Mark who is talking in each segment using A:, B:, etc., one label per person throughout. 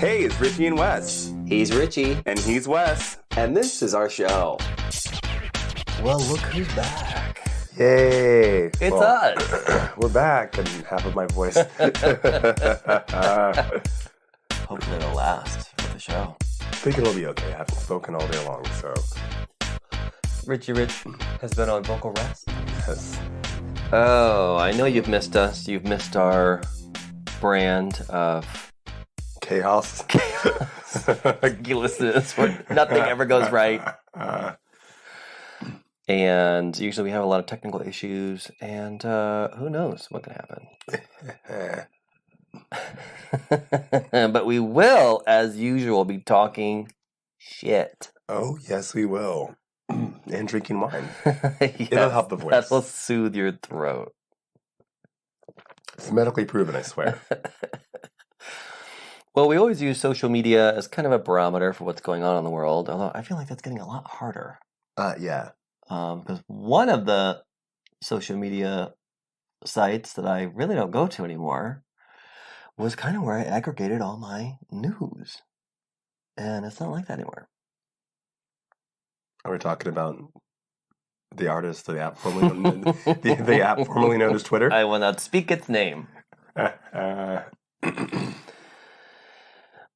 A: Hey, it's Richie and Wes.
B: He's Richie.
A: And he's Wes.
B: And this is our show.
C: Well, look who's back.
A: Yay.
B: It's us.
A: We're back, and half of my voice.
B: Hopefully it'll last for the show.
A: I think it'll be okay. I haven't spoken all day long, so.
B: Richie Rich has been on vocal rest.
A: Yes.
B: Oh, I know you've missed us. You've missed our brand of
A: Chaos.
B: you listen to this where nothing ever goes right. And usually we have a lot of technical issues, and who knows what can happen. But we will, as usual, be talking shit.
A: Oh, yes, we will. And drinking wine.
B: Yes,
A: It'll help the voice.
B: That'll soothe your throat.
A: It's medically proven, I swear.
B: Well, we always use social media as kind of a barometer for what's going on in the world, although I feel like that's getting a lot harder.
A: Yeah.
B: Because one of the social media sites that I really don't go to anymore was kind of where I aggregated all my news. And it's not like that anymore.
A: Are we talking about the artist, the app formerly known, the app formerly known as Twitter?
B: I will not speak its name.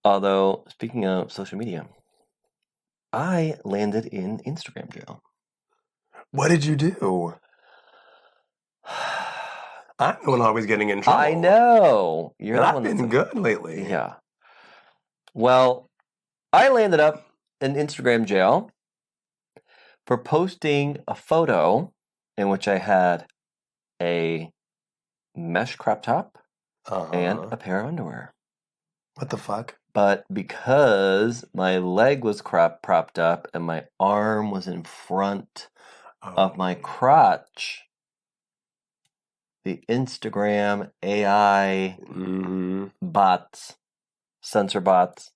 B: Although, speaking of social media, I landed in Instagram jail.
A: What did you do? I'm the one always getting in trouble.
B: I know. You're
A: I've been good lately.
B: Yeah. Well, I landed up in Instagram jail for posting a photo in which I had a mesh crop top and a pair of underwear.
A: What the fuck?
B: But because my leg was propped up and my arm was in front of my crotch, the Instagram AI bots, censor bots,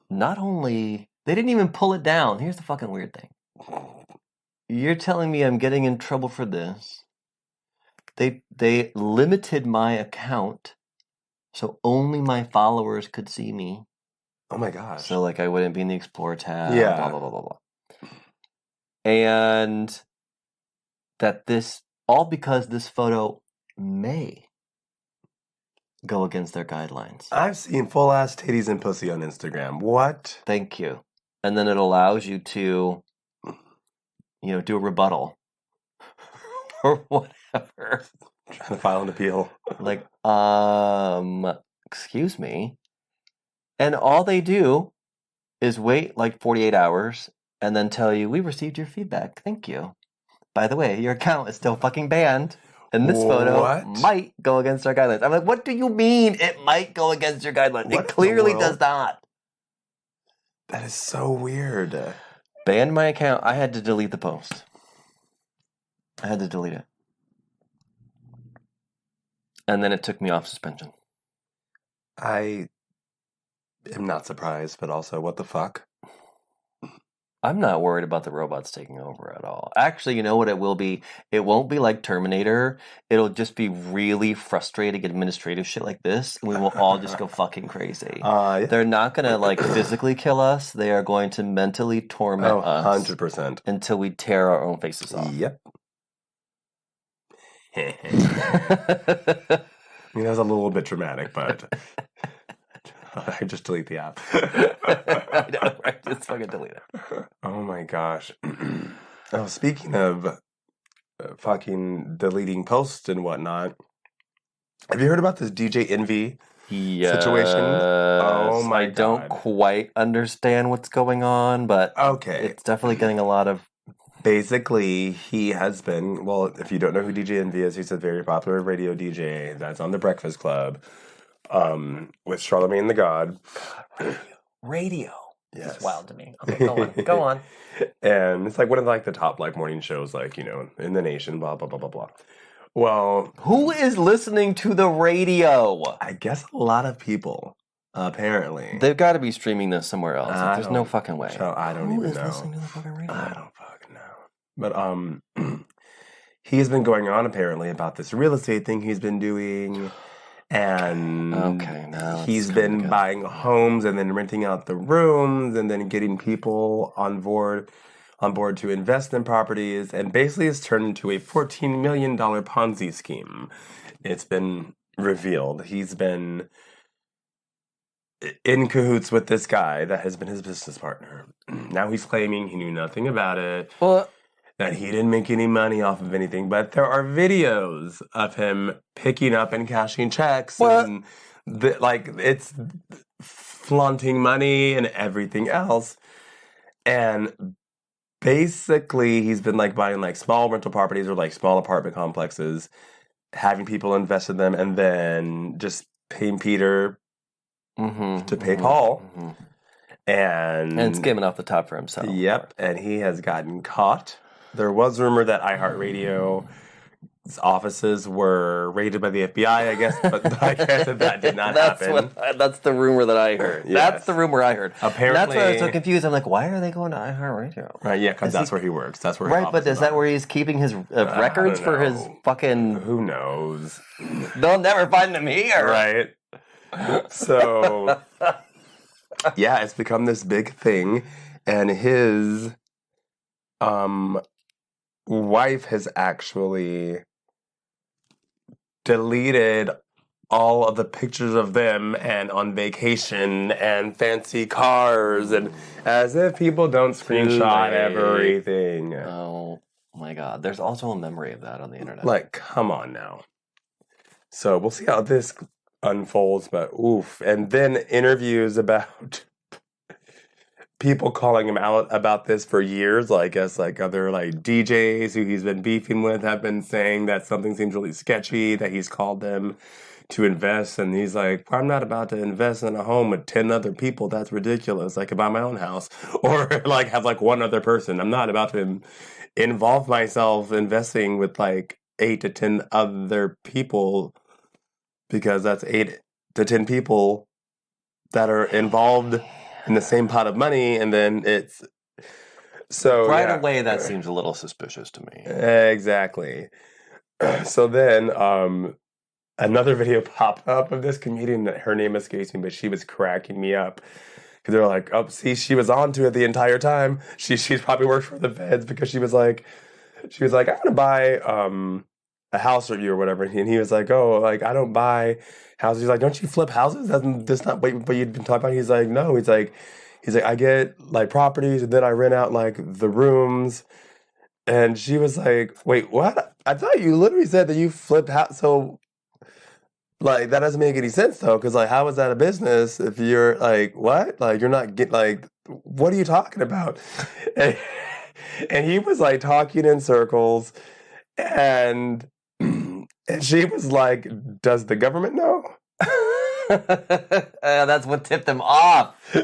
B: not only, they didn't even pull it down. Here's the fucking weird thing. You're telling me I'm getting in trouble for this. They limited my account so only my followers could see me.
A: Oh my gosh.
B: So like I wouldn't be in the Explore tab,
A: yeah.
B: blah, blah, blah, blah, blah. And that this, all because this photo may go against their guidelines.
A: I've seen full ass titties and pussy on Instagram. What?
B: Thank you. And then it allows you to, do a rebuttal or whatever.
A: Trying to file an appeal.
B: Like, excuse me. And all they do is wait like 48 hours and then tell you, we received your feedback. Thank you. By the way, your account is still fucking banned. And this photo might go against our guidelines. I'm like, what do you mean it might go against your guidelines? It clearly does not.
A: That is so weird.
B: Banned my account. I had to delete the post. I had to delete it. And then it took me off suspension.
A: I am not surprised, but also, what the fuck?
B: I'm not worried about the robots taking over at all. Actually, you know what it will be? It won't be like Terminator. It'll just be really frustrating administrative shit like this. And we will all just go fucking crazy.
A: Yeah.
B: They're not going to physically kill us. They are going to mentally torment us.
A: 100%.
B: Until we tear our own faces off.
A: Yep. I mean, that was a little bit dramatic, but I just delete the app.
B: I know, right? Just fucking delete it.
A: Oh my gosh. Oh, speaking of fucking deleting posts and whatnot, have you heard about this DJ Envy situation? Oh my God.
B: I don't quite understand what's going on, but it's definitely getting a lot of...
A: Basically, he has been, well, if you don't know who DJ Envy is, he's a very popular radio DJ that's on The Breakfast Club with Charlamagne the God.
B: Radio.
A: Yes.
B: It's wild to me. Okay, go on.
A: And it's like one of the top morning shows, in the nation, blah, blah, blah, blah, blah. Well...
B: Who is listening to the radio?
A: I guess a lot of people, apparently.
B: They've got to be streaming this somewhere else. There's no fucking way.
A: I don't even know.
B: Who is listening to the fucking radio?
A: I don't fucking know. But he has been going on apparently about this real estate thing he's been doing, And
B: okay, now
A: he's been buying homes and then renting out the rooms and then getting people on board to invest in properties, and basically it's turned into a $14 million Ponzi scheme. It's been revealed. He's been in cahoots with this guy that has been his business partner. Now he's claiming he knew nothing about it.
B: Well,
A: that he didn't make any money off of anything, but there are videos of him picking up and cashing checks, and it's flaunting money and everything else. And basically, he's been like buying like small rental properties or like small apartment complexes, having people invest in them, and then just paying Peter to pay Paul. And
B: skimming off the top for himself.
A: Yep, and he has gotten caught. There was rumor that iHeartRadio's offices were raided by the FBI, I guess, but I guess that did not happen.
B: That's the rumor that I heard.
A: Yes.
B: That's the rumor I heard.
A: Apparently,
B: that's why I was so confused. I'm like, why are they going to iHeartRadio?
A: Right, yeah, because that's where he works. That's where
B: right, but is that where he's keeping his records for his fucking...
A: Who knows?
B: They'll never find them here.
A: Right. So, yeah, it's become this big thing, and his wife has actually deleted all of the pictures of them and on vacation and fancy cars, and as if people don't screenshot everything.
B: Oh my God. There's also a memory of that on the internet.
A: Like, come on now. So we'll see how this unfolds, but oof. And then interviews about people calling him out about this for years. I guess like other like DJs who he's been beefing with have been saying that something seems really sketchy, that he's called them to invest, and he's like, I'm not about to invest in a home with 10 other people. That's ridiculous. I could buy my own house or like have like one other person. I'm not about to involve myself investing with like 8 to 10 other people, because that's 8 to 10 people that are involved in the same pot of money, and then it's so
B: right away that seems a little suspicious to me.
A: Exactly. So then another video popped up of this comedian that her name escapes me, but she was cracking me up because they're like, oh, see, she was on to it the entire time. She's probably worked for the feds, because she was like, I'm gonna buy a house review or whatever, and he was like, oh, like I don't buy houses. He's like, don't you flip houses? That's not what you'd been talking about. He's like, no. He's like, I get like properties and then I rent out like the rooms. And she was like, wait, what? I thought you literally said that you flipped house. So like that doesn't make any sense though, because like how is that a business if you're like, what? Like you're not getting like, what are you talking about? And he was like talking in circles, and she was like, does the government know?
B: That's what tipped him off.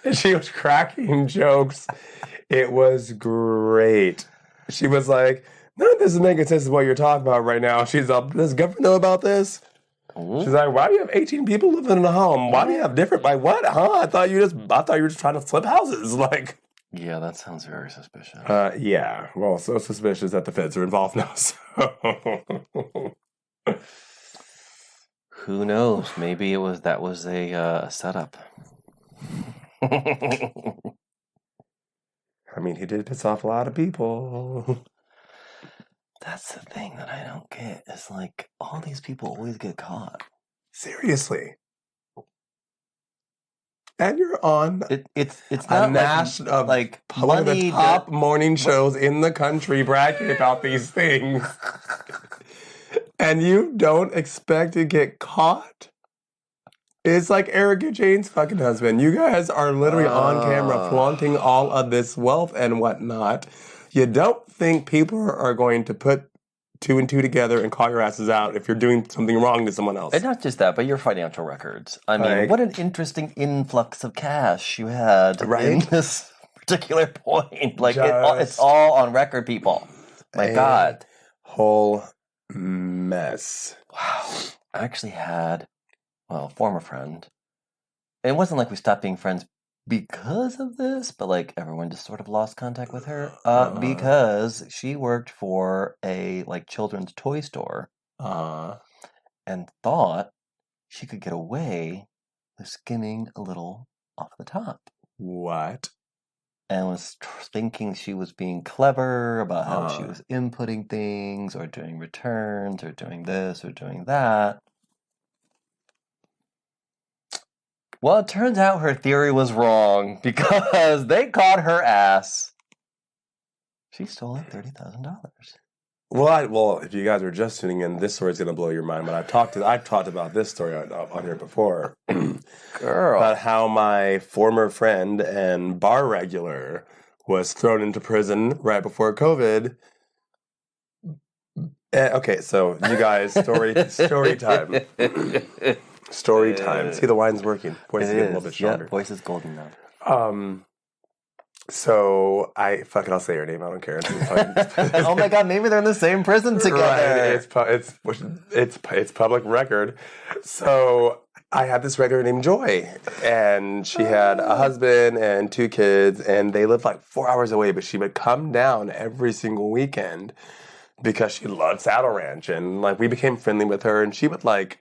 A: And she was cracking jokes. It was great. She was like, none of this is making sense of what you're talking about right now. She's like, does the government know about this? She's like, why do you have 18 people living in a home? Why do you have different, like what? Huh? I thought you were just trying to flip houses. Like,
B: yeah, that sounds very suspicious.
A: Yeah. Well, so suspicious that the feds are involved now. So
B: who knows? Maybe that was a setup.
A: I mean, he did piss off a lot of people.
B: That's the thing that I don't get. Is like all these people always get caught.
A: Seriously. And you're on
B: it's not
A: a national
B: like
A: one of the top morning shows in the country bragging about these things. And you don't expect to get caught? It's like Erica Jane's fucking husband. You guys are literally on camera flaunting all of this wealth and whatnot. You don't think people are going to put 2 and 2 together and call your asses out if you're doing something wrong to someone else.
B: And not just that, but your financial records. I mean, what an interesting influx of cash you had in this particular point. Like, it's all on record, people. My God.
A: Whole mess.
B: Wow. I actually had, a former friend. It wasn't like we stopped being friends because of this, but like everyone just sort of lost contact with her because she worked for a like children's toy store and thought she could get away with skimming a little off the top.
A: What?
B: And was thinking she was being clever about how she was inputting things or doing returns or doing this or doing that. Well, it turns out her theory was wrong because they caught her ass. She stole like $30,000.
A: Well, if you guys are just tuning in, this story is going to blow your mind. But I've talked about this story on here before.
B: Girl.
A: About how my former friend and bar regular was thrown into prison right before COVID. Okay, so you guys, story time. Story time. See, the wine's working. Voice is getting a little bit stronger.
B: Yeah, voice is golden now.
A: So I'll say her name. I don't care.
B: Oh my God, maybe they're in the same prison together.
A: Right. It's public record. So I had this regular named Joy, and she had a husband and 2 kids, and they lived like 4 hours away, but she would come down every single weekend because she loved Saddle Ranch, and like we became friendly with her, and she would like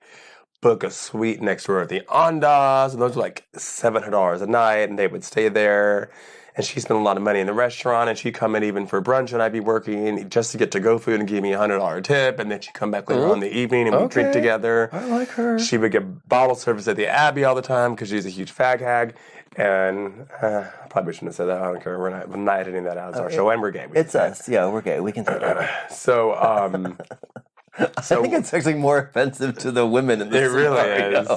A: book a suite next door at the Ondas, and those were like $700 a night, and they would stay there. And she spent a lot of money in the restaurant, and she'd come in even for brunch, and I'd be working just to get to-go food and give me a $100 tip, and then she'd come back later on in the evening, and we'd drink together.
B: I like her.
A: She would get bottle service at the Abbey all the time because she's a huge fag hag, and I probably shouldn't have said that. I don't care. We're not editing that out. It's our show, and we're gay.
B: It's us. Yeah, we're gay. We can say that.
A: So,
B: I think it's actually more offensive to the women in this scenario.
A: Really is.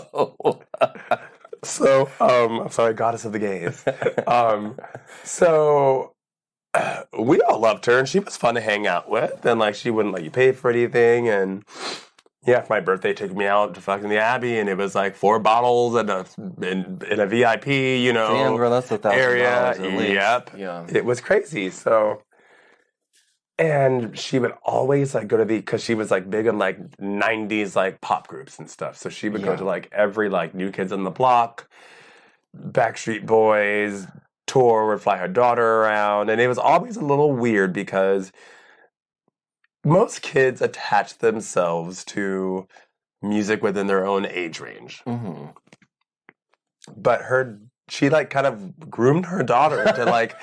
A: So, I'm sorry, goddess of the gays. So, we all loved her, and she was fun to hang out with, and, like, she wouldn't let you pay for anything, and, yeah, for my birthday, took me out to fucking the Abbey, and it was, like, 4 bottles in a VIP, you know,
B: damn, girl, that's $1,000
A: area.
B: at least.
A: Yep.
B: Yeah.
A: It was crazy, so... And she would always like go to because she was like big in like 90s like pop groups and stuff. So she would go to like every like New Kids on the Block, Backstreet Boys tour, would fly her daughter around. And it was always a little weird because most kids attach themselves to music within their own age range.
B: Mm-hmm.
A: But she like kind of groomed her daughter into like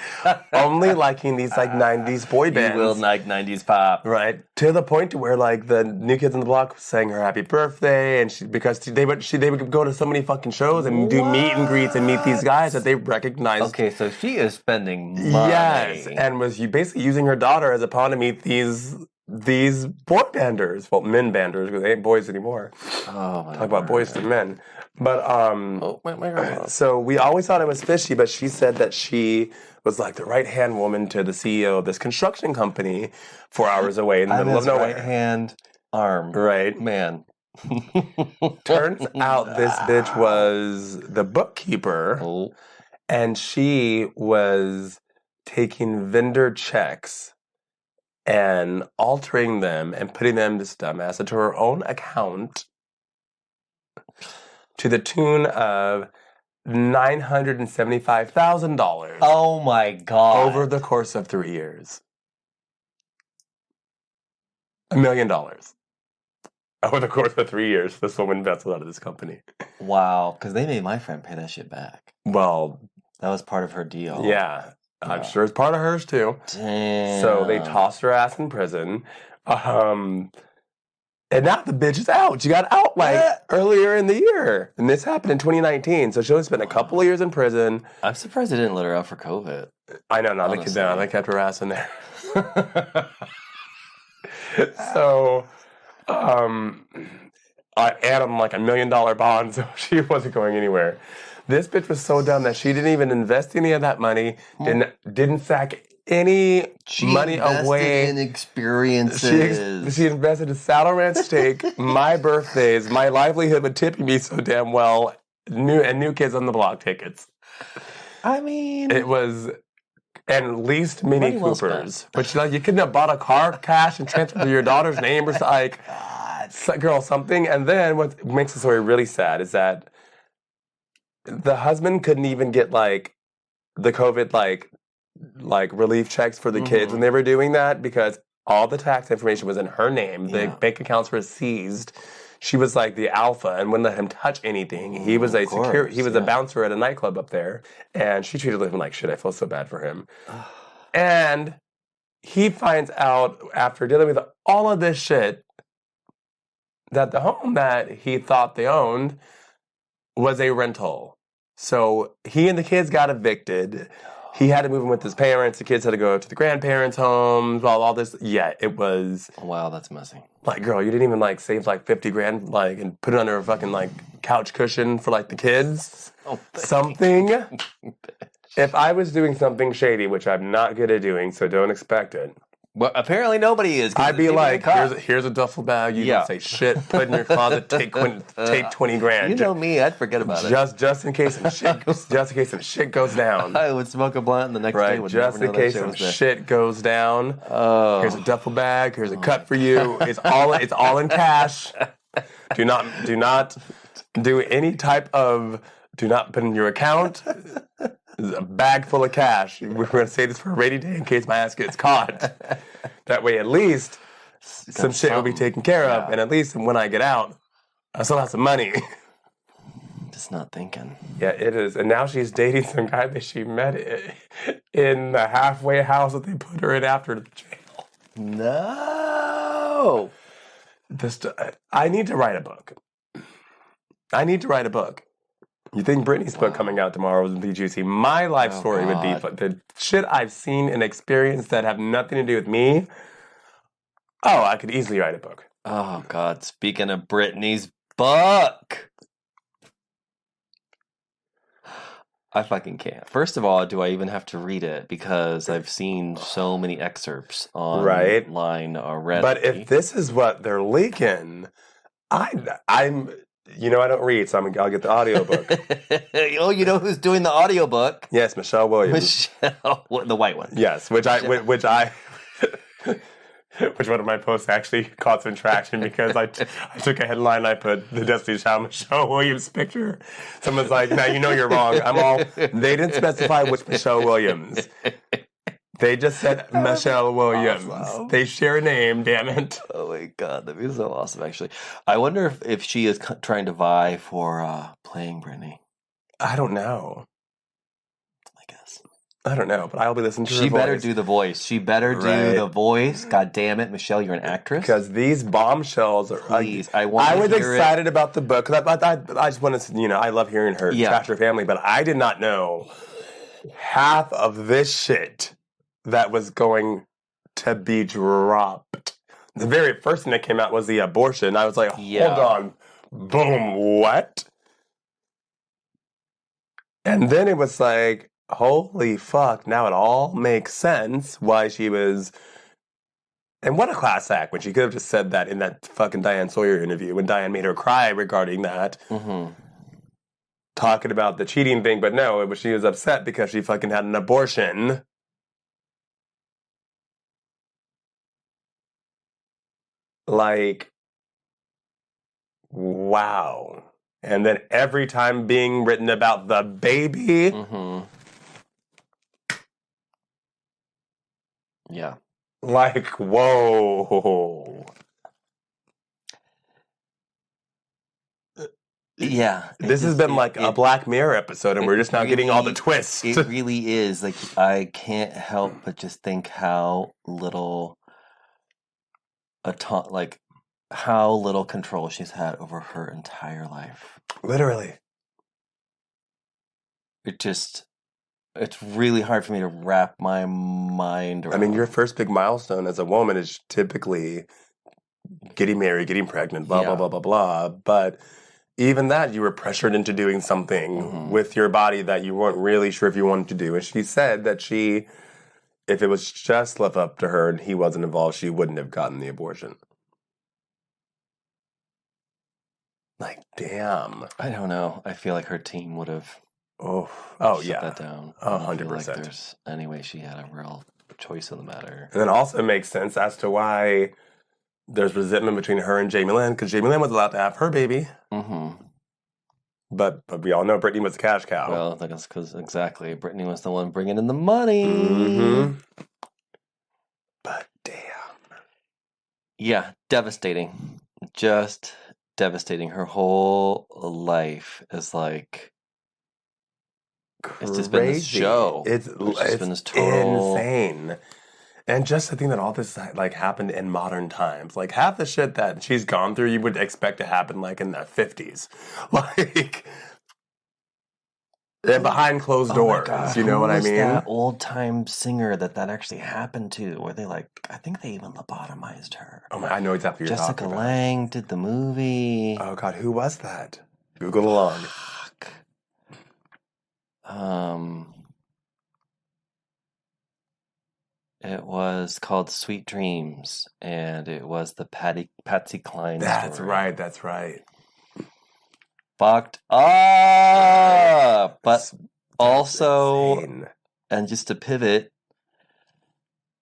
A: only liking these like 90s boy bands.
B: You will like 90s pop.
A: Right. To the point to where like the New Kids on the Block sang her happy birthday, and they would go to so many fucking shows and do meet and greets and meet these guys that they recognized.
B: Okay, so she is spending money.
A: Yes, and was basically using her daughter as a pawn to meet these boy banders. Well, men banders, because they ain't boys anymore.
B: Oh, my
A: Talk about boys to men. But so we always thought it was fishy, but she said that she was like the right-hand woman to the CEO of this construction company 4 hours away in the middle of nowhere.
B: Right-hand arm.
A: Right.
B: Man.
A: Turns out this bitch was the bookkeeper, and she was taking vendor checks and altering them and putting them, this dumbass, into her own account to the tune of $975,000.
B: Oh my God.
A: Over the course of 3 years. $1 million. Over the course of 3 years, this woman invested out of this company.
B: Wow, because they made my friend pay that shit back.
A: Well,
B: that was part of her deal.
A: Yeah. I'm sure it's part of hers too.
B: Damn.
A: So they tossed her ass in prison. And now the bitch is out. She got out like earlier in the year. And this happened in 2019. So she only spent a couple of years in prison.
B: I'm surprised they didn't let her out for COVID.
A: I know, no, they kept her ass in there. So, and I'm like $1 million bond, so she wasn't going anywhere. This bitch was so dumb that she didn't even invest any of that money, didn't sack any money away.
B: In experiences.
A: She invested in Saddle Ranch steak, my birthdays, my livelihood with tipping me so damn well, New Kids on the Block tickets.
B: I mean,
A: it was and leased Mini Coopers, but you couldn't have bought a car cash and transferred to your daughter's name or like, girl, something. And then what makes the story really sad is that the husband couldn't even get like the COVID like relief checks for the kids when they were doing that because all the tax information was in her name. The bank accounts were seized. she was like the alpha and wouldn't let him touch anything. He was a bouncer at a nightclub up there, and she treated him like shit. I feel so bad for him. And he finds out after dealing with all of this shit that the home that he thought they owned was a rental. So he and the kids got evicted. He had to move in with his parents. The kids had to go to the grandparents' homes. All this. Yeah, it was.
B: Wow, that's messy.
A: Like, girl, you didn't even like save like $50,000 like and put it under a fucking like couch cushion for like the kids. Something. If I was doing something shady, which I'm not good at doing, so don't expect it.
B: Well, apparently nobody is.
A: I'd be like, here's a duffel bag. You don't say shit. Put in your closet. Take $20,000.
B: You know me. I'd forget about it.
A: Just in case some shit goes down.
B: I would smoke a blunt, and the next day would
A: just in case some shit goes down. Oh. Here's a duffel bag. Here's a cut for you. It's all in cash. Do not do any type of. Do not put in your account. A bag full of cash. We're going to say this for a rainy day in case my ass gets caught. That way, at least some shit will be taken care of, and at least when I get out, I still have some money.
B: Just not thinking.
A: Yeah, it is. And now she's dating some guy that she met in the halfway house that they put her in after the jail.
B: No.
A: I need to write a book. You think Britney's book coming out tomorrow would be juicy? My life story would be the shit I've seen and experienced that have nothing to do with me. Oh, I could easily write a book.
B: Oh, God. Speaking of Britney's book. I fucking can't. First of all, do I even have to read it? Because I've seen so many excerpts online already.
A: But if this is what they're leaking, I'm... You know I don't read, so I'll get the audiobook.
B: Oh, you know who's doing the audiobook?
A: Yes, Michelle Williams.
B: The white one.
A: Yes, which one of my posts actually caught some traction because I took a headline and I put the Destiny Child Michelle Williams picture. Someone's like, "Now you know you're wrong." They didn't specify which Michelle Williams. They just said Michelle Williams. Awesome. They share a name, damn it.
B: Oh my God, that'd be so awesome, actually. I wonder if she is trying to vie for playing Britney.
A: I don't know.
B: I guess.
A: I don't know, but I'll be listening to her voice.
B: She better do the voice. She better do the voice. God damn it, Michelle, you're an actress.
A: Because these bombshells are...
B: Please,
A: I was excited about the book. I just want to... I love hearing her trash her family, but I did not know half of this shit that was going to be dropped. The very first thing that came out was the abortion. I was like, hold on. Boom, what? And then it was like, holy fuck, now it all makes sense why she was... And what a class act when she could have just said that in that fucking Diane Sawyer interview when Diane made her cry regarding that. Mm-hmm. Talking about the cheating thing, but no, she was upset because she fucking had an abortion. Like, wow. And then every time being written about the baby.
B: Mm-hmm. Yeah.
A: Like, whoa.
B: Yeah.
A: This has been like a Black Mirror episode, and we're just now getting all the twists.
B: It really is. Like, I can't help but just think how little... how little control she's had over her entire life.
A: Literally.
B: It's really hard for me to wrap my mind around.
A: I mean, your first big milestone as a woman is typically getting married, getting pregnant, blah, blah, blah, blah, blah. But even that, you were pressured into doing something with your body that you weren't really sure if you wanted to do. And she said that if it was just left up to her and he wasn't involved, she wouldn't have gotten the abortion. Like, damn.
B: I don't know. I feel like her team would have
A: shut
B: that down.
A: 100%.
B: Like there's any way she had a real choice in the matter.
A: And then also it makes sense as to why there's resentment between her and Jamie Lynn, because Jamie Lynn was allowed to have her baby. Mm-hmm. But we all know Britney was a cash cow.
B: Well, I think it's because, exactly, Britney was the one bringing in the money.
A: Mm-hmm. But damn.
B: Yeah, devastating. Just devastating. Her whole life is like
A: Crazy.
B: it's just been this show.
A: It's
B: just been this total
A: insane. And just to think that all this like happened in modern times, like half the shit that she's gone through, you would expect to happen like in the 50s, like and behind closed doors.
B: God,
A: you know what I mean?
B: That old time singer that actually happened to, where they I think they even lobotomized her.
A: Oh my, I know exactly what you're
B: Jessica
A: talking about.
B: Lange did the movie.
A: Oh God, who was that? Google along.
B: Fuck. It was called Sweet Dreams, and it was the Patsy Cline story.
A: That's right.
B: Fucked up! But also,
A: insane.
B: And just to pivot,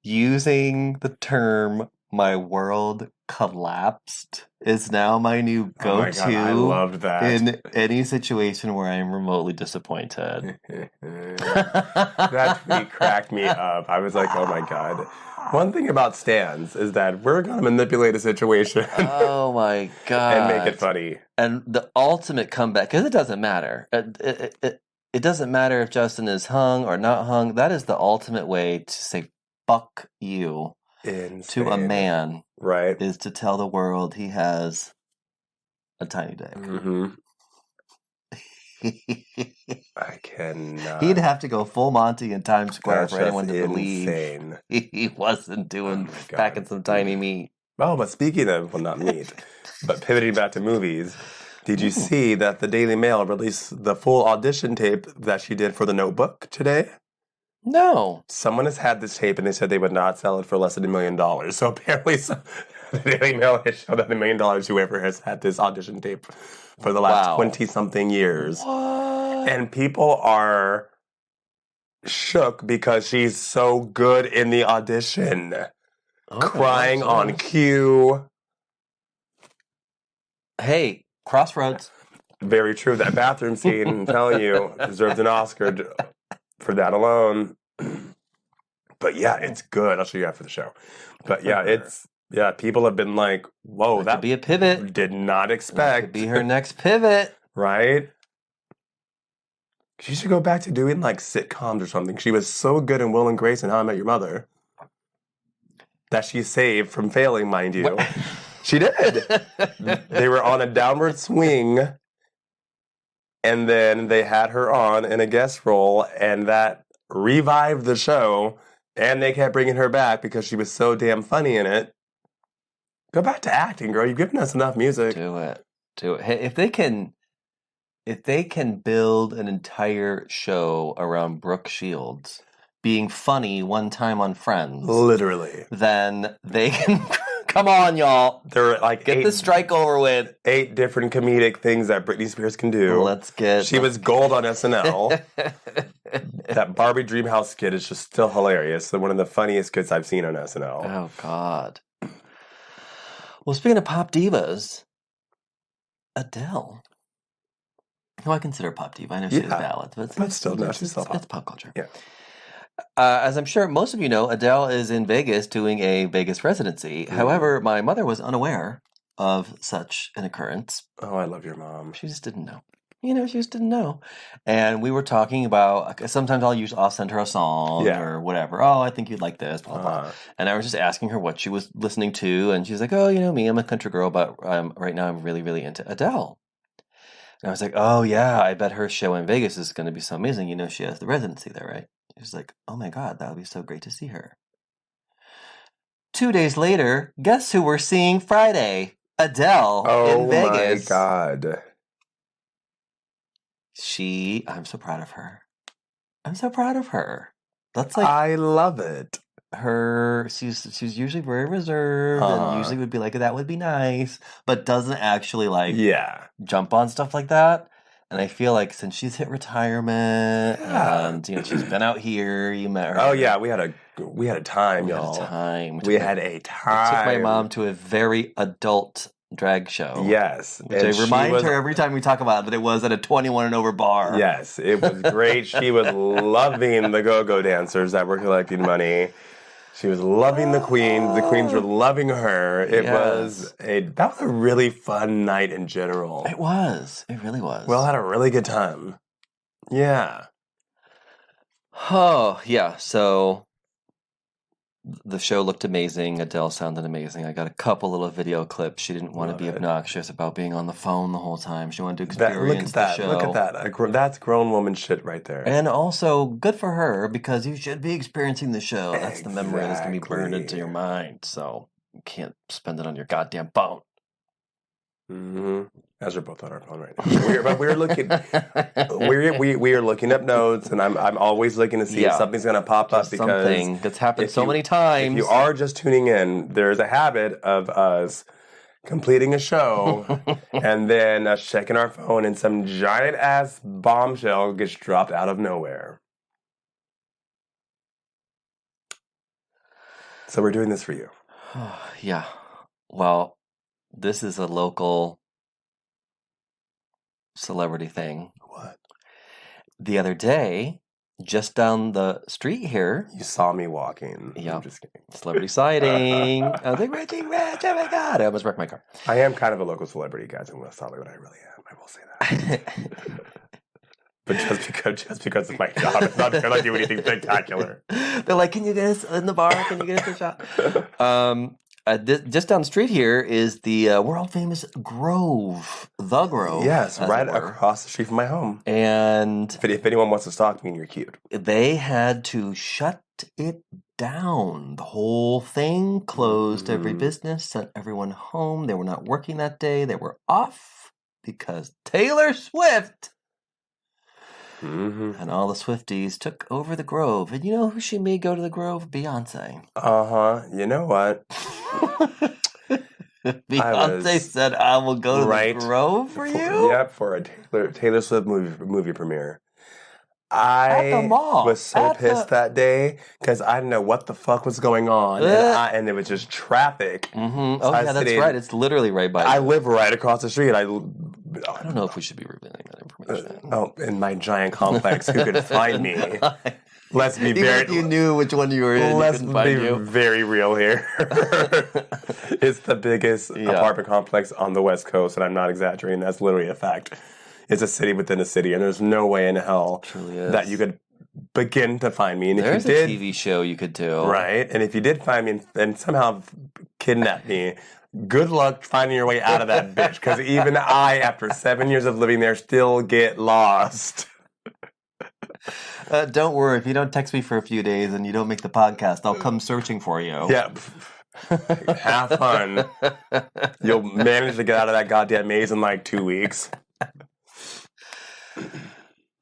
B: using the term "my world collapsed" is now my new go-to.
A: Oh my God, I loved that.
B: In any situation where I'm remotely disappointed.
A: That tweet cracked me up. I was like, oh my God. One thing about stans is that we're going to manipulate a situation.
B: Oh my God.
A: And make it funny.
B: And the ultimate comeback, because it doesn't matter. It doesn't matter if Justin is hung or not hung. That is the ultimate way to say fuck you to a man.
A: Right.
B: Is to tell the world he has a tiny dick.
A: Mm-hmm. I cannot.
B: He'd have to go full Monty in Times Square for anyone to
A: insane.
B: believe he wasn't doing packing some tiny meat.
A: Oh, but speaking of, well, not meat, but pivoting back to movies, did you see that the Daily Mail released the full audition tape that she did for The Notebook today?
B: No.
A: Someone has had this tape and they said they would not sell it for less than $1 million. So apparently the Daily Mail has shown that $1 million whoever has had this audition tape for the last 20-something years.
B: What?
A: And people are shook because she's so good in the audition. Okay, crying on cue.
B: Hey, Crossroads.
A: Very true. That bathroom scene, I'm telling you, deserves an Oscar for that alone. But yeah, it's good. I'll show you after the show. But yeah, people have been like, whoa, that
B: could be a pivot.
A: Did not expect.
B: That could be her next pivot.
A: Right? She should go back to doing like sitcoms or something. She was so good in Will and Grace and How I Met Your Mother that she saved from failing, mind you. What? She did. They were on a downward swing, and then they had her on in a guest role, and that revived the show, and they kept bringing her back because she was so damn funny in it. Go back to acting, girl. You've given us enough music.
B: Do it. Hey, if they can build an entire show around Brooke Shields being funny one time on Friends,
A: literally,
B: then they can. Come on, y'all.
A: There are like
B: get the strike over with.
A: 8 different comedic things that Britney Spears can do.
B: Let's get.
A: She was gold on SNL. That Barbie Dreamhouse skit is just still hilarious. One of the funniest skits I've seen on SNL.
B: Oh God. Well, speaking of pop divas, Adele. Who I consider a pop diva. I know she's a ballad, but
A: still, no, she's still pop.
B: It's pop culture.
A: Yeah.
B: As I'm sure most of you know, Adele is in Vegas doing a Vegas residency. Mm-hmm. However, my mother was unaware of such an occurrence.
A: Oh, I love your mom.
B: She just didn't know. She just didn't know. And we were talking about, sometimes I'll send her a song or whatever. Oh, I think you'd like this, blah, blah. And I was just asking her what she was listening to. And she's like, oh, me, I'm a country girl, but right now I'm really, really into Adele. And I was like, oh, yeah, I bet her show in Vegas is going to be so amazing. She has the residency there, right? She was like, oh my God, that would be so great to see her. 2 days later, guess who we're seeing Friday? Adele in Vegas.
A: Oh my God.
B: I'm so proud of her. That's
A: I love it.
B: She's usually very reserved and usually would be like, that would be nice, but doesn't actually jump on stuff like that. And I feel like since she's hit retirement and she's been out here, you met her.
A: Oh yeah, we had a time, y'all. We had a time.
B: I took my mom to a very adult drag show.
A: Yes.
B: Which I remind her every time we talk about it that it was at a 21 and over bar.
A: Yes, it was great. She was loving the go-go dancers that were collecting money. She was loving the queens. The queens were loving her. That was a really fun night in general.
B: It was. It really was.
A: We all had a really good time. Yeah.
B: Oh, yeah. So the show looked amazing. Adele sounded amazing. I got a couple little video clips. She didn't want to be obnoxious about being on the phone the whole time. She wanted to experience the show.
A: Look at that. That's grown woman shit right there.
B: And also, good for her, because you should be experiencing the show. That's the memory that's going to be burned into your mind. So you can't spend it on your goddamn phone.
A: Mm-hmm. As we're both on our phone right now. We're looking. we are looking up notes, and I'm always looking to see if something's going to pop up, because
B: something that's happened so many times.
A: If you are just tuning in, there's a habit of us completing a show and then us checking our phone, and some giant ass bombshell gets dropped out of nowhere. So we're doing this for you.
B: Yeah. Well, this is a local celebrity thing.
A: What?
B: The other day, just down the street here.
A: You saw me walking.
B: Yeah.
A: I'm just kidding.
B: Celebrity sighting. I was like, Richie Rich, oh my God. I almost wrecked my car.
A: I am kind of a local celebrity, guys, in West Hollywood. I really am. I will say that. But just because of my job, it's not because I do anything spectacular.
B: They're like, can you get us in the bar? Can you get us a shot? Just down the street here is the world famous Grove, the Grove.
A: Yes, right across the street from my home.
B: And
A: if anyone wants to stalk me, and you're cute.
B: They had to shut it down. The whole thing closed every business, sent everyone home. They were not working that day. They were off because Taylor Swift and all the Swifties took over the Grove. And you know who she made go to the Grove? Beyonce.
A: You know what?
B: Beyonce said, I will go to the Grove for you?
A: Yep, for a Taylor Swift movie premiere. I was so pissed that day because I didn't know what the fuck was going on. And it was just traffic.
B: Mm-hmm. So that's right. It's literally right by
A: I live right across the street. I
B: don't know if we should be revealing that information.
A: In my giant complex, who could find me? Let's be very.
B: If you knew which one you were in,
A: let's be very real here. It's the biggest apartment complex on the West Coast, and I'm not exaggerating. That's literally a fact. It's a city within a city, and there's no way in hell that you could begin to find me. And
B: there's
A: if you did,
B: a TV show you could do,
A: right? And if you did find me and somehow kidnap me, good luck finding your way out of that bitch. Because even I, after 7 years of living there, still get lost.
B: Don't worry. If you don't text me for a few days and you don't make the podcast, I'll come searching for you.
A: Yeah. Have fun. You'll manage to get out of that goddamn maze in like 2 weeks.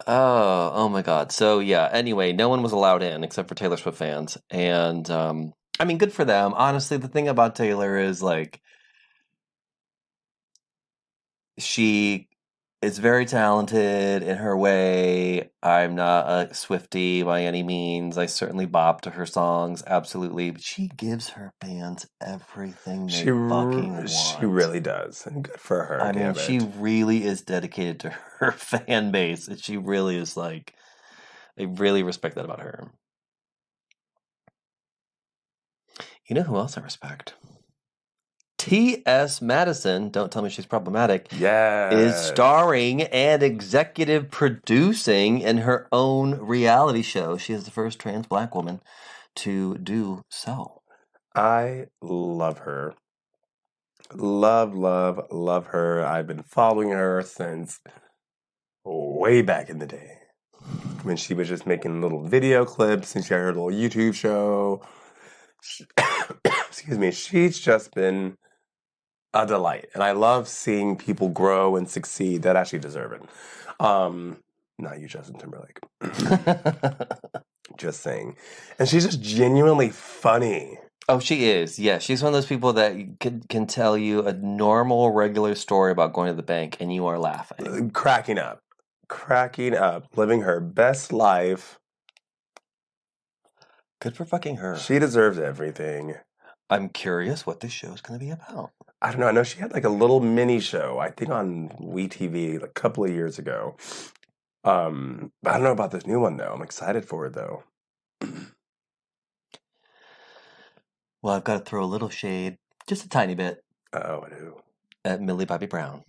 B: Oh my God. So yeah, anyway, no one was allowed in except for Taylor Swift fans. And I mean, good for them. Honestly, the thing about Taylor is like she is very talented in her way. I'm not a Swiftie by any means. I certainly bop to her songs, absolutely. But she gives her fans everything they fucking want.
A: She really does. And good for her.
B: I mean, she really is dedicated to her fan base. And she really is like, I really respect that about her. You know who else I respect? T.S. Madison, don't tell me she's problematic, is starring and executive producing in her own reality show. She is the first trans black woman to do so.
A: I love her. Love her. I've been following her since way back in the day when she was just making little video clips and she had her little YouTube show. Excuse me. She's just been a delight. And I love seeing people grow and succeed that actually deserve it. Not you, Justin Timberlake. Just saying. And she's just genuinely funny.
B: Oh, she is. Yeah, she's one of those people that can tell you a normal, regular story about going to the bank and you are laughing.
A: Cracking up, living her best life.
B: Good for fucking her.
A: She deserves everything.
B: I'm curious what this show is going to be about.
A: I don't know. I know she had like a little mini show, I think on WeTV like a couple of years ago. I don't know about this new one though. I'm excited for it though.
B: Well, I've got to throw a little shade, just a tiny bit,
A: Oh, who?
B: at Millie Bobby Brown.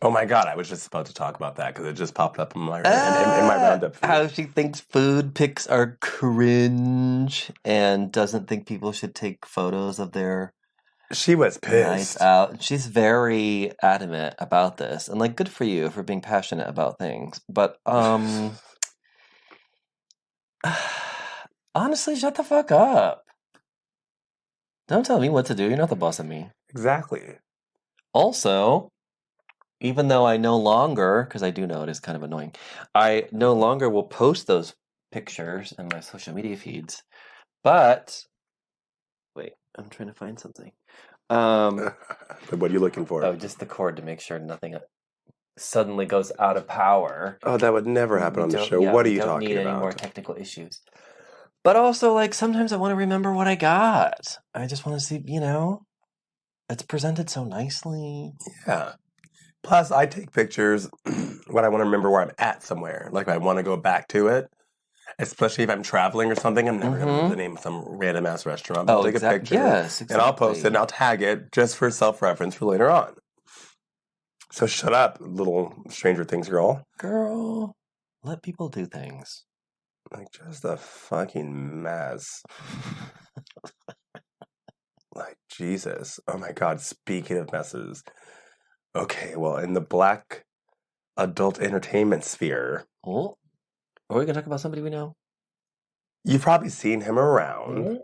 A: Oh my God, I was just about to talk about that because it just popped up in my in my roundup feed.
B: How she thinks food pics are cringe and doesn't think people should take photos of their
A: She was
B: nights
A: pissed.
B: out. She's very adamant about this, and like, good for you for being passionate about things. But honestly, shut the fuck up. Don't tell me what to do. You're not the boss of me.
A: Exactly.
B: Also, even though I no longer, because I do know it is kind of annoying, I no longer will post those pictures in my social media feeds. But wait, I'm trying to find something.
A: What are you looking for?
B: Oh, just the cord to make sure nothing suddenly goes out of power.
A: Oh, that would never happen on the show. What are you talking
B: need
A: about?
B: any more technical issues. But also, like, sometimes I want to remember what I got. I just want to see, it's presented so nicely.
A: Yeah. Plus, I take pictures when I want to remember where I'm at somewhere. Like, I want to go back to it. Especially if I'm traveling or something. I'm never going to remember the name of some random ass restaurant. But I'll take a picture.
B: Yes,
A: exactly. And I'll post it and I'll tag it just for self-reference for later on. So shut up, little Stranger Things girl.
B: Girl, let people do things.
A: Like, just a fucking mess. Like, Jesus. Oh my God, speaking of messes. Okay, well, in the Black adult entertainment sphere.
B: Oh, are we going to talk about somebody we know?
A: You've probably seen him around.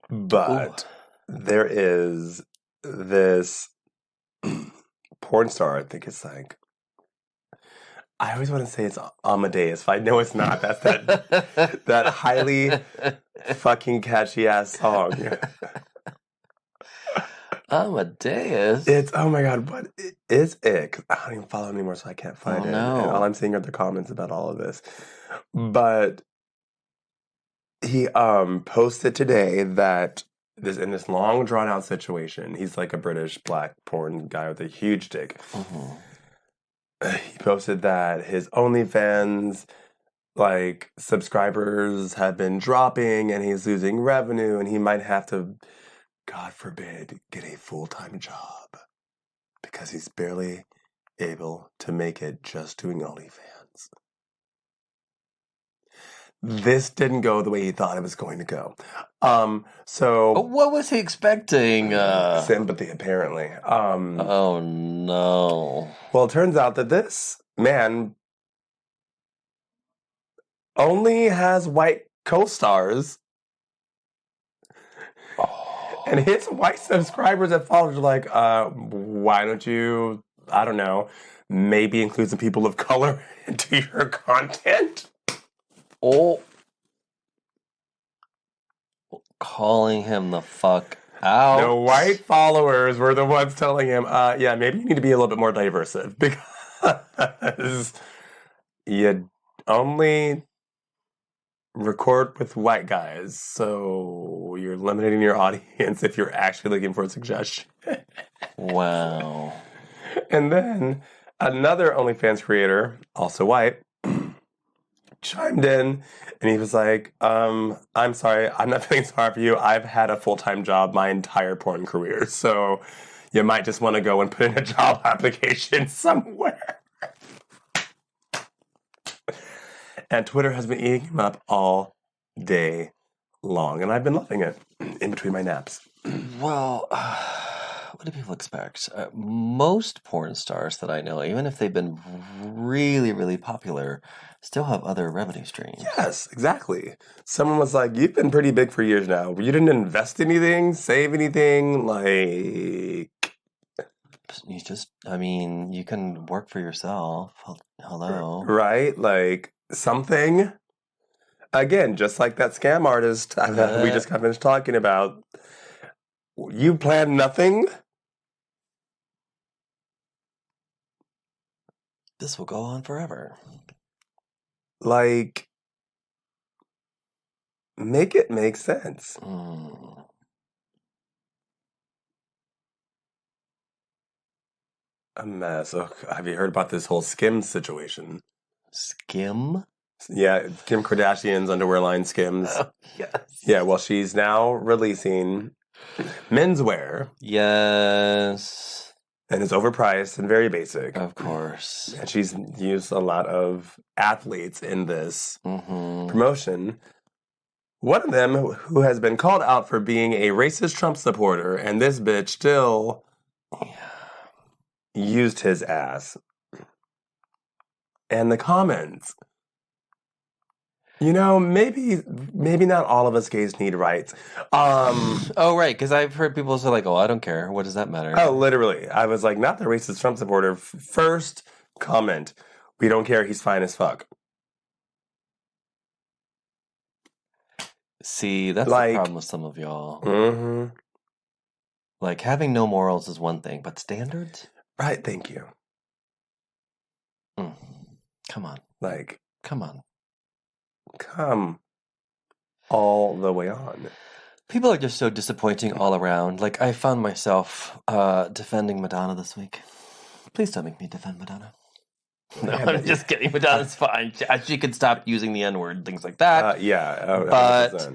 A: But there is this porn star, I think it's like, I always want to say it's Amadeus, but I know it's not. That's that highly fucking catchy ass song.
B: Amadeus?
A: It's, oh my God, what is it? 'Cause I don't even follow anymore, so I can't find it.
B: No.
A: And all I'm seeing are the comments about all of this. But he posted today that in this long drawn out situation, he's like a British black porn guy with a huge dick. He posted that his OnlyFans subscribers have been dropping and he's losing revenue and he might have to, God forbid, get a full-time job because he's barely able to make it just doing OnlyFans. This didn't go the way he thought it was going to go. So
B: what was he expecting?
A: Sympathy, apparently.
B: Oh no.
A: Well, it turns out that this man only has white co-stars. And his white subscribers and followers are like, why don't you, I don't know, maybe include some people of color into your content?
B: Oh. Calling him the fuck out.
A: The white followers were the ones telling him, yeah, maybe you need to be a little bit more diverse because you only record with white guys, so you're limiting your audience if you're actually looking for a suggestion.
B: Wow.
A: And then another OnlyFans creator, also white, chimed in and he was like, I'm sorry, I'm not feeling sorry for you. I've had a full-time job my entire porn career, so you might just want to go and put in a job application somewhere. And Twitter has been eating him up all day long, and I've been loving it in between my naps.
B: Well, what do people expect? Most porn stars that I know, even if they've been really, really popular, still have other revenue streams.
A: Yes, exactly. Someone was like, you've been pretty big for years now. You didn't invest anything, save anything,
B: You can work for yourself. Hello.
A: Right? Like, something. Again, just like that scam artist we just got finished talking about. You plan nothing?
B: This will go on forever.
A: Like, make it make sense. A mess. Oh, have you heard about this whole skim situation?
B: Skim?
A: Yeah, Kim Kardashian's underwear line Skims.
B: Oh, yes.
A: Yeah, well, she's now releasing menswear.
B: Yes.
A: And it's overpriced and very basic.
B: Of course.
A: And she's used a lot of athletes in this promotion. One of them who has been called out for being a racist Trump supporter, and this bitch still used his ass. And the comments. You know, maybe not all of us gays need rights.
B: Oh, right, because I've heard people say, like, oh, I don't care. What does that matter?
A: Oh, literally. I was like, not the racist Trump supporter. First comment, we don't care. He's fine as fuck.
B: See, that's the problem with some of y'all.
A: Mm-hmm.
B: Like, having no morals is one thing, but standards?
A: Right, thank you.
B: Come on.
A: Like,
B: come on.
A: Come all the way on.
B: People are just so disappointing all around. Like, I found myself defending Madonna this week. Please don't make me defend Madonna. No, I'm just kidding. Madonna's fine. She could stop using the N-word and things like that.
A: 100%.
B: But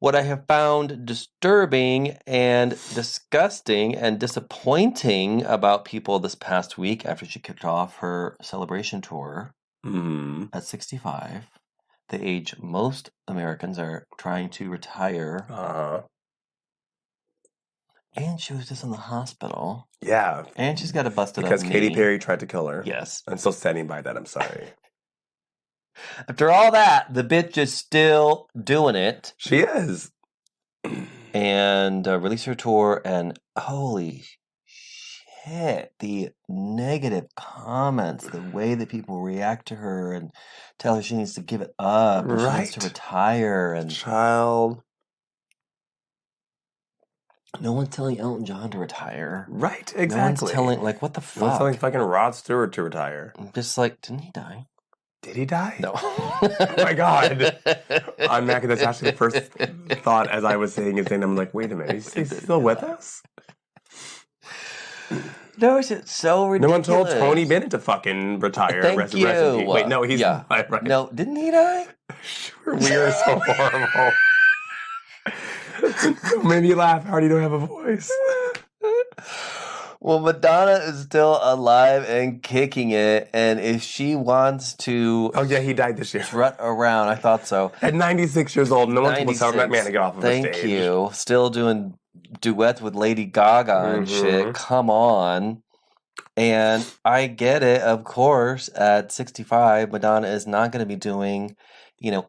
B: what I have found disturbing and disgusting and disappointing about people this past week after she kicked off her celebration tour at 65, the age most Americans are trying to retire. And she was just in the hospital.
A: Yeah.
B: And she's got a busted up knee.
A: Because Katy Perry tried to kill her.
B: Yes.
A: I'm still standing by that. I'm sorry.
B: After all that, the bitch is still doing it.
A: She is.
B: And released her tour, and holy shit, the negative comments, the way that people react to her and tell her she needs to give it up, and she needs to retire. And
A: child.
B: No one's telling Elton John to retire.
A: Right, exactly.
B: No one's telling, like, what the fuck?
A: No one's telling fucking Rod Stewart to retire.
B: Just like, didn't he die?
A: Did he die?
B: No.
A: Oh my God. I'm not that's actually the first thought as I was saying his name. I'm like, wait a minute, is he still with us?
B: No, it's so ridiculous.
A: No one told Tony Bennett to fucking retire.
B: Thank you.
A: Wait, no, he's not right.
B: No, didn't he die?
A: Sure, we are so horrible. Made me laugh. I already don't have a voice.
B: Well, Madonna is still alive and kicking it, and if she wants to...
A: Oh, yeah, he died this year.
B: ...strut around, I thought so.
A: At 96 years old, no one will tell that man to get off of a stage.
B: Thank you. Still doing duets with Lady Gaga and shit. Come on. And I get it, of course, at 65, Madonna is not going to be doing...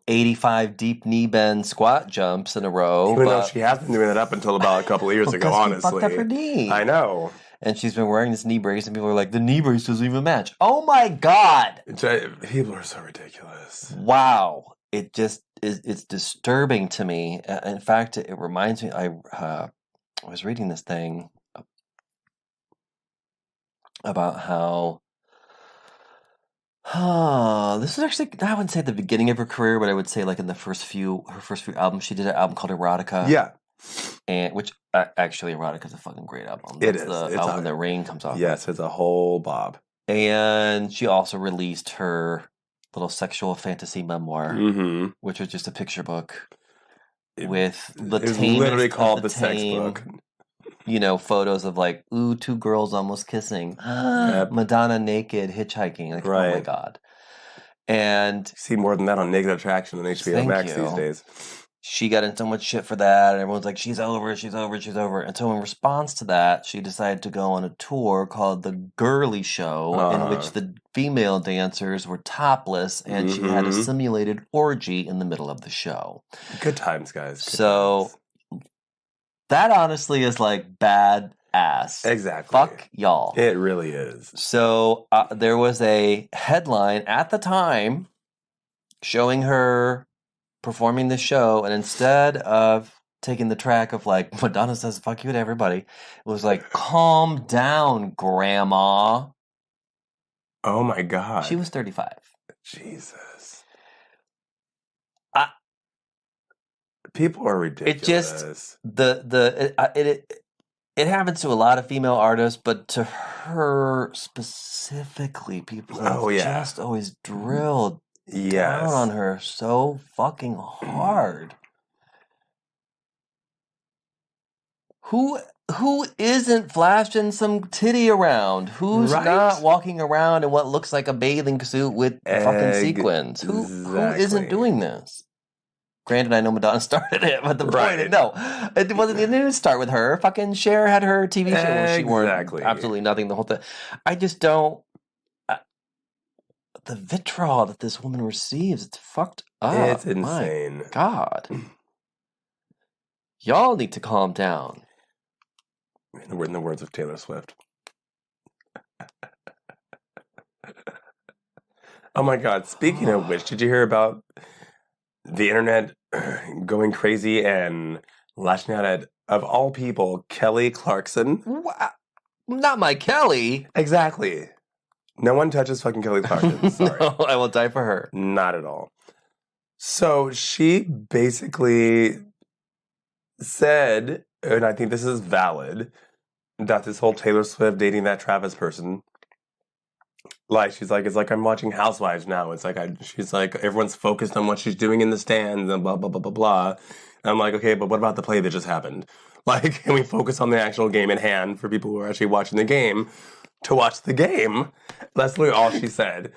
B: 85 deep knee bend squat jumps in a row.
A: Even though she has been doing it up until about a couple of years ago, honestly.
B: She fucked up her knee.
A: I know.
B: And she's been wearing this knee brace, and people are like, the knee brace doesn't even match. Oh my God!
A: People are so ridiculous.
B: Wow. It just is, it's disturbing to me. In fact, it reminds me, I was reading this thing about how this is actually, I wouldn't say at the beginning of her career, but I would say like in her first few albums. She did an album called Erotica.
A: Yeah.
B: And which actually Erotica is a fucking great album.
A: It's
B: the album that Rain comes off.
A: Yes, it's a whole bob.
B: And she also released her little sexual fantasy memoir, which was just a picture book with the
A: It was literally called the sex book.
B: Photos of like, ooh, two girls almost kissing. Madonna naked hitchhiking. Like, oh my God. And
A: you see more than that on Naked Attraction on HBO Max these days.
B: She got in so much shit for that, and everyone's like, she's over. And so in response to that, she decided to go on a tour called The Girly Show, in which the female dancers were topless, and she had a simulated orgy in the middle of the show.
A: Good times, guys.
B: Good times. That honestly is like bad ass.
A: Exactly.
B: Fuck y'all.
A: It really is.
B: So there was a headline at the time showing her performing the show, and instead of taking the track of like, Madonna says fuck you to everybody, it was like, calm down, grandma.
A: Oh my God.
B: She was 35.
A: Jesus. People are ridiculous.
B: It just it happens to a lot of female artists, but to her specifically, people have just always drilled down on her so fucking hard. Who isn't flashing some titty around? Who's not walking around in what looks like a bathing suit with fucking sequins? Who isn't doing this? Granted, I know Madonna started it, but the point is, no, it didn't start with her. Fucking Cher had her TV show where she wore absolutely nothing the whole time. I just don't. The vitriol that this woman receives, it's fucked up.
A: It's insane.
B: My God. Y'all need to calm down.
A: In the words of Taylor Swift. Oh my God. Speaking of which, did you hear about the internet going crazy and lashing out at, of all people, Kelly Clarkson?
B: Not my Kelly.
A: Exactly. No one touches fucking Kelly Clarkson. Sorry.
B: No, I will die for her.
A: Not at all. So she basically said, and I think this is valid, that this whole Taylor Swift dating that Travis person, like, she's like, it's like I'm watching Housewives now. It's like, she's like, everyone's focused on what she's doing in the stands and blah, blah, blah, blah, blah. And I'm like, okay, but what about the play that just happened? Like, can we focus on the actual game at hand for people who are actually watching the game to watch the game? That's literally all she said.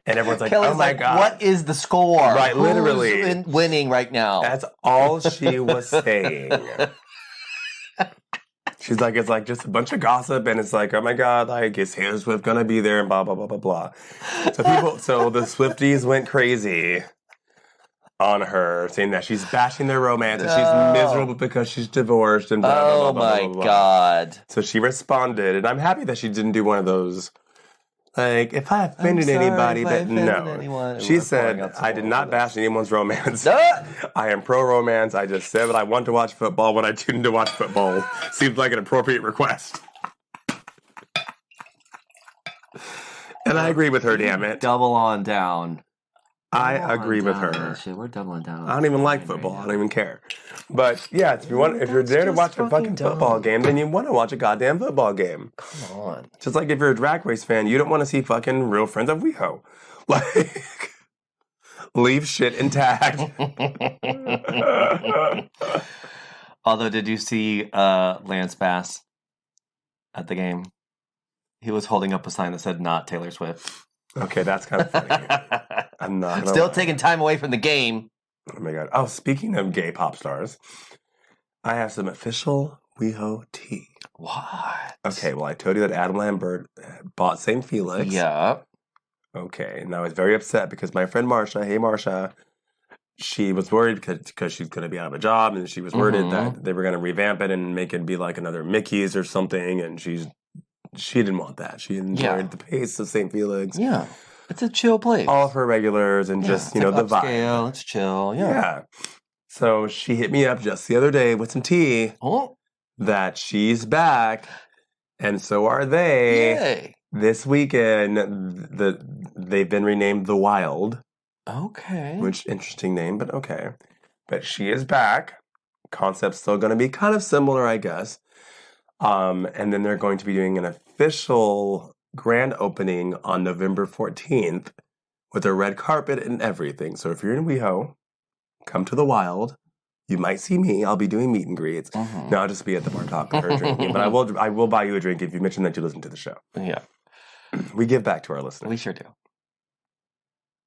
A: And everyone's like,
B: Kelly's
A: oh my God.
B: What is the score?
A: Right, literally.
B: Who's winning right now?
A: That's all she was saying. She's like, it's like just a bunch of gossip, and it's like, oh my God, like, is Taylor Swift gonna be there, and blah, blah, blah, blah, blah. So the Swifties went crazy on her, saying that she's bashing their romance, and she's miserable because she's divorced, and blah, blah, blah, blah, blah, blah.
B: God.
A: So she responded, and I'm happy that she didn't do one of those, like, if I offended anybody, but no. She said, I did not bash anyone's romance. I am pro-romance. I just said that I want to watch football when I tune in to watch football. Seems like an appropriate request. And I agree with her, damn it.
B: Double on down.
A: I agree with her.
B: We're doubling down.
A: I don't even like football. I don't even care. But yeah, if you're there to watch a fucking football game, then you want to watch a goddamn football game.
B: Come on.
A: Just like if you're a Drag Race fan, you don't want to see fucking Real Friends of WeHo. Like, leave shit intact.
B: Although, did you see Lance Bass at the game? He was holding up a sign that said "Not Taylor Swift."
A: Okay, that's kind of funny. I'm not
B: still taking time away from the game.
A: Oh my God. Oh, speaking of gay pop stars, I have some official WeHo tea.
B: What?
A: Okay, well, I told you that Adam Lambert bought St. Felix.
B: Yeah.
A: Okay, and I was very upset because my friend Marsha, hey Marsha, she was worried because she's going to be out of a job, and she was worried that they were going to revamp it and make it be like another Mickey's or something, and she didn't want that. She enjoyed the pace of St. Felix.
B: Yeah. It's a chill place.
A: All of her regulars and just, the
B: upscale,
A: vibe.
B: It's chill. Yeah.
A: So she hit me up just the other day with some tea that she's back, and so are they.
B: Yay.
A: This weekend, they've been renamed The Wild.
B: Okay.
A: Which, interesting name, but okay. But she is back. Concept's still going to be kind of similar, I guess. And then they're going to be doing an official grand opening on November 14th with a red carpet and everything. So if you're in WeHo, come to The Wild. You might see me. I'll be doing meet and greets. No, I'll just be at the bar talking to her drinking. But I will buy you a drink if you mention that you listen to the show.
B: Yeah.
A: We give back to our listeners.
B: We sure do.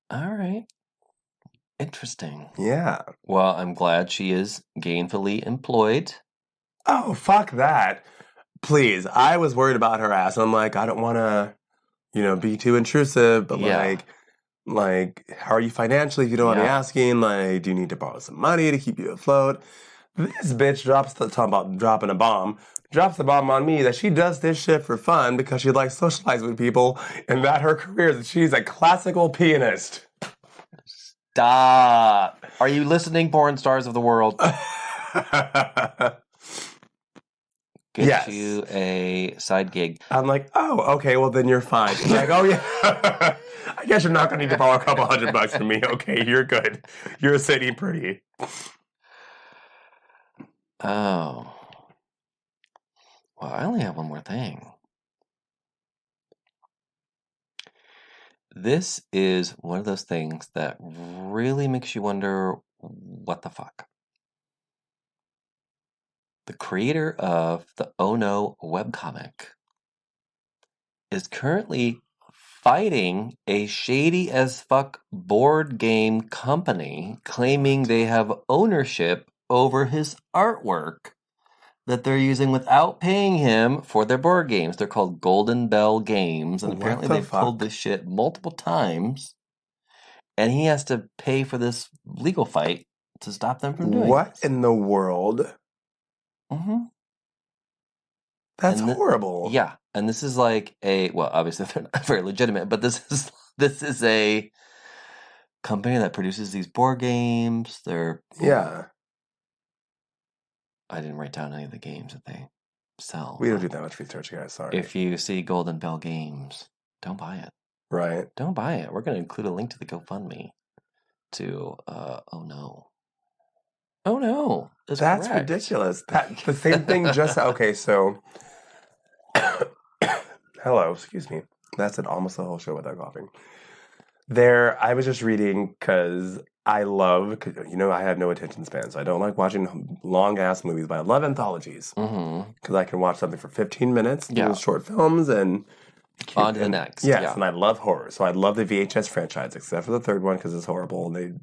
B: All right. Interesting.
A: Yeah.
B: Well, I'm glad she is gainfully employed.
A: Oh, fuck that. Please. I was worried about her ass. I'm like, I don't want to, be too intrusive, but like, how are you financially if you don't want me asking? Like, do you need to borrow some money to keep you afloat? This bitch talking about dropping a bomb, drops the bomb on me that she does this shit for fun because she likes socializing with people and that her career is she's a classical pianist.
B: Stop. Are you listening, porn stars of the world? Get you a side gig.
A: I'm like, oh, okay, well then you're fine. She's like, oh yeah, I guess you're not going to need to borrow a couple $100 from me. Okay, you're good. You're sitting pretty.
B: Oh. Well, I only have one more thing. This is one of those things that really makes you wonder, what the fuck? The creator of the Oh No webcomic is currently fighting a shady as fuck board game company claiming they have ownership over his artwork that they're using without paying him for their board games. They're called Golden Bell Games, and apparently they've pulled this shit multiple times, and he has to pay for this legal fight to stop them from doing it.
A: What in the world?
B: Mm-hmm.
A: That's horrible.
B: Yeah, and this is like well, obviously they're not very legitimate, but this is a company that produces these board games. I didn't write down any of the games that they sell.
A: We don't do that much research, guys. Sorry.
B: If you see Golden Bell Games, don't buy it.
A: Right.
B: Don't buy it. We're going to include a link to the GoFundMe to Oh No. Oh No.
A: That's correct. Ridiculous. The same thing just... Okay, so... Hello, excuse me. That's almost the whole show without coughing. I was just reading because I love... I have no attention span, so I don't like watching long-ass movies, but I love anthologies. Because I can watch something for 15 minutes, short films, and...
B: On to the next.
A: Yes, and I love horror. So I love the VHS franchise, except for the third one because it's horrible. And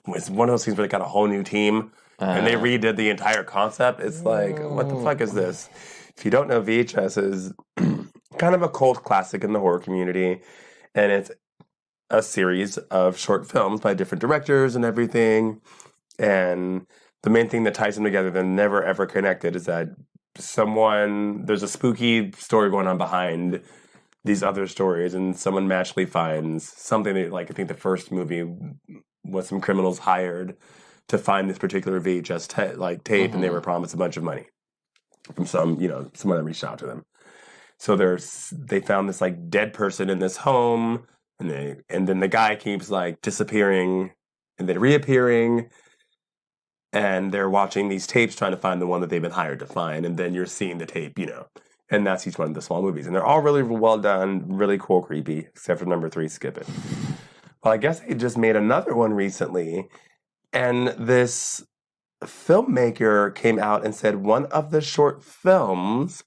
A: it's one of those things where they got a whole new team, and they redid the entire concept. It's like, what the fuck is this? If you don't know, VHS is kind of a cult classic in the horror community, and it's a series of short films by different directors and everything. And the main thing that ties them together, they're never ever connected, is that there's a spooky story going on behind these other stories, and someone magically finds something that, I think the first movie was some criminals hired to find this particular VHS tape, and they were promised a bunch of money from someone that reached out to them. So they found this dead person in this home, and then the guy keeps disappearing and then reappearing. And they're watching these tapes trying to find the one that they've been hired to find. And then you're seeing the tape, And that's each one of the small movies. And they're all really well done, really cool, creepy, except for number 3, skip it. Well, I guess they just made another one recently. And this filmmaker came out and said one of the short films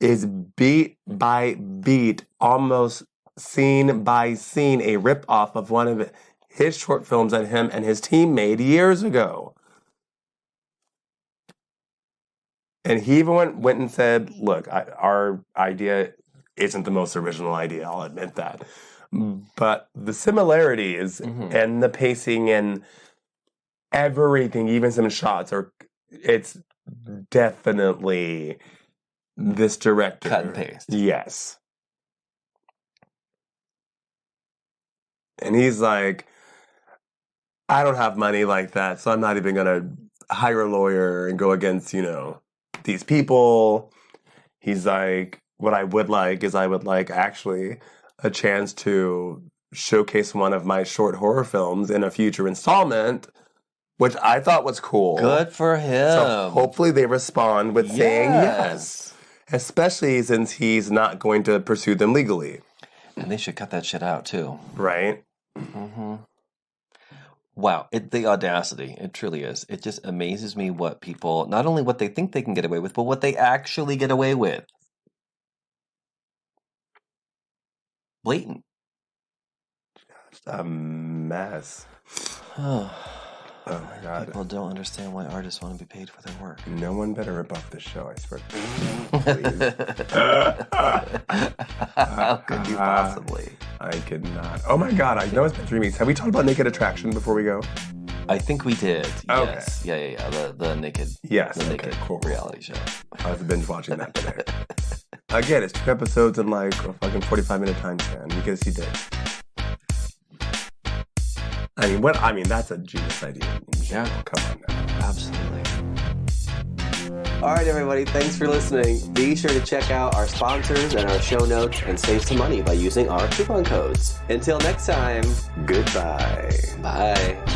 A: is beat by beat, almost scene by scene, a rip-off of one of his short films that him and his team made years ago. And he even went and said, look, our idea isn't the most original idea, I'll admit that. But the similarities and the pacing and everything, even some shots, it's definitely this director.
B: Cut and paste.
A: Yes. And he's like, I don't have money like that, so I'm not even going to hire a lawyer and go against, these people. He's like, what I would like is actually a chance to showcase one of my short horror films in a future installment, which I thought was cool.
B: Good for him.
A: So hopefully they respond with saying yes, especially since he's not going to pursue them legally.
B: And they should cut that shit out, too.
A: Right?
B: Mm-hmm. Wow. The audacity. It truly is. It just amazes me what people, not only what they think they can get away with, but what they actually get away with. Blatant.
A: Just a mess. Oh my God.
B: People don't understand why artists want to be paid for their work.
A: No one better rip off this show, I swear.
B: How could you possibly?
A: I could not. Oh my God, I know it's been 3 weeks. Have we talked about Naked Attraction before we go?
B: I think we did.
A: Okay.
B: Yes. Yeah. The naked.
A: Yes.
B: The naked
A: cool.
B: reality show.
A: I was binge watching that today. Again, it's 2 episodes in a fucking 45-minute time span. You get to see this. I mean, that's a genius idea.
B: Yeah.
A: Come on now.
B: Absolutely.
C: All right, everybody. Thanks for listening. Be sure to check out our sponsors and our show notes and save some money by using our coupon codes. Until next time, goodbye.
B: Bye.